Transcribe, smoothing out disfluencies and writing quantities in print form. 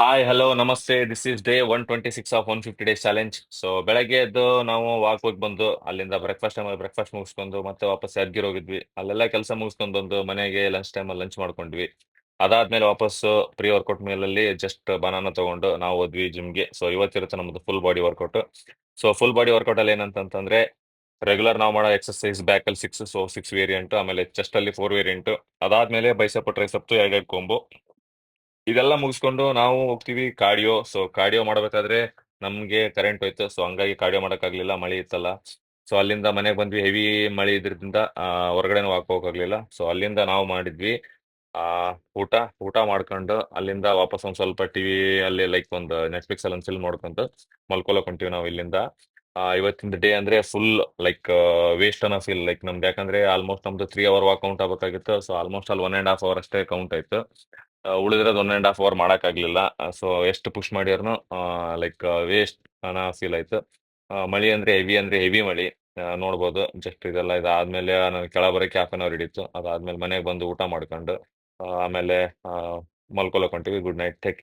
Hi hello ನಮಸ್ತೆ this is day 126 of 150 days challenge. So ಬೆಳಗ್ಗೆ ಎದ್ದು ನಾವು ವಾಕ್ ಹೋಗಿ ಬಂದು ಅಲ್ಲಿಂದ ಬ್ರೇಕ್ಫಾಸ್ಟ್ ಮುಗಿಸ್ಕೊಂಡು ಮತ್ತೆ ವಾಪಸ್ ಯಾದಗಿರಿ ಹೋಗಿದ್ವಿ. ಅಲ್ಲೆಲ್ಲ ಕೆಲಸ ಮುಗಿಸ್ಕೊಂಡು ಬಂದು ಮನೆಗೆ ಲಂಚ್ ಟೈಮಲ್ಲಿ ಲಂಚ್ ಮಾಡ್ಕೊಂಡ್ವಿ. ಅದಾದ್ಮೇಲೆ ವಾಪಸ್ಸು ಪ್ರೀ ವರ್ಕೌಟ್ ಮೇಲಲ್ಲಿ ಜಸ್ಟ್ ಬನಾನ ತಗೊಂಡು ನಾವು ಹೋದ್ವಿ ಜಿಮ್ಗೆ. ಸೊ ಇವತ್ತಿರುತ್ತೆ ನಮ್ದು full body workout. So full body workout ಅಲ್ಲಿ ಏನಂತಂದ್ರೆ ರೆಗ್ಯುಲರ್ ನಾವು ಮಾಡೋ ಎಕ್ಸರ್ಸೈಸ್ ಬ್ಯಾಕ್ ಅಲ್ಲಿ ಸಿಕ್ಸ್ ವೇರಿಯಂಟ್, ಆಮೇಲೆ ಚೆಸ್ಟ್ ಅಲ್ಲಿ 4 ವೇರಿಯಂಟ್, ಅದಾದ್ಮೇಲೆ ಬೈಸೆಪ್ ಟ್ರೈಸೆಪ್ ಎರಡೆರಡು ಕೊಂಬು. ಇದೆಲ್ಲ ಮುಗಿಸ್ಕೊಂಡು ನಾವು ಹೋಗ್ತೀವಿ ಕಾರ್ಡಿಯೋ. ಸೊ ಕಾರ್ಡಿಯೋ ಮಾಡಬೇಕಾದ್ರೆ ನಮ್ಗೆ ಕರೆಂಟ್ ಹೋಯ್ತು. ಸೊ ಹಂಗಾಗಿ ಕಾರ್ಡಿಯೋ ಮಾಡಕ್ಕಾಗ್ಲಿಲ್ಲ, ಮಳೆ ಇತ್ತಲ್ಲ. ಸೊ ಅಲ್ಲಿಂದ ಮನೆಗೆ ಬಂದ್ವಿ. ಹೆವಿ ಮಳೆ ಇದ್ರಿಂದ ಹೊರಗಡೆನೂ ಹೋಗಕ್ಕಾಗ್ಲಿಲ್ಲ. ಸೊ ಅಲ್ಲಿಂದ ನಾವು ಮಾಡಿದ್ವಿ ಆ ಊಟ ಊಟ ಮಾಡ್ಕೊಂಡು ಅಲ್ಲಿಂದ ವಾಪಸ್ ಒಂದ್ ಸ್ವಲ್ಪ ಟಿವಿ ಅಲ್ಲಿ ಲೈಕ್ ಒಂದು ನೆಟ್ಫ್ಲಿಕ್ಸ್ ಅಲ್ಲಿ ಒಂದು ಫಿಲ್ಮ್ ನೋಡ್ಕೊಂಡು ಮಲ್ಕೊಳಕ್ ಹೊಂಟಿವಿ ನಾವು ಇಲ್ಲಿಂದ. ಇವತ್ತಿನ ಡೇ ಅಂದ್ರೆ ಫುಲ್ ಲೈಕ್ ವೇಸ್ಟ್ ಅನ್ನೋ ಫೀಲ್. ಲೈಕ್ ನಮ್ಗೆ ಯಾಕಂದ್ರೆ ಆಲ್ಮೋಸ್ಟ್ ನಮ್ದು 3 ಅವರ್ ವಾಕ್ ಕೌಂಟ್ ಆಗ್ಬೇಕಾಗಿತ್ತು. ಸೊ ಆಲ್ಮೋಸ್ಟ್ ಅಲ್ಲಿ 1.5 ಅವರ್ ಅಷ್ಟೇ ಕೌಂಟ್ ಆಯ್ತು. ಉಳಿದಿರೋದು 1.5 ಅವರ್ ಮಾಡಕ್ಕಾಗ್ಲಿಲ್ಲ. ಸೊ ಎಷ್ಟು ಪುಷ್ ಮಾಡಿರ್ನು ಲೈಕ್ ವೇಸ್ಟ್ ಅನ್ನೋ ಫೀಲ್ ಆಯ್ತು. ಮಳಿ ಅಂದ್ರೆ ಹೆವಿ ಮಳಿ. ನೋಡ್ಬೋದು ಜಸ್ಟ್ ಇದೆಲ್ಲ ಇದಾದ್ಮೇಲೆ ನಾನು ಕೆಳ ಬರಕ್ಕೆ ½ ಅವರ್ ಹಿಡಿತು. ಅದಾದ್ಮೇಲೆ ಮನೆಗೆ ಬಂದು ಊಟ ಮಾಡ್ಕೊಂಡು ಆಮೇಲೆ ಮಲ್ಕೊಳಕ್ ಹೊಂಟಿವಿ. Good night, take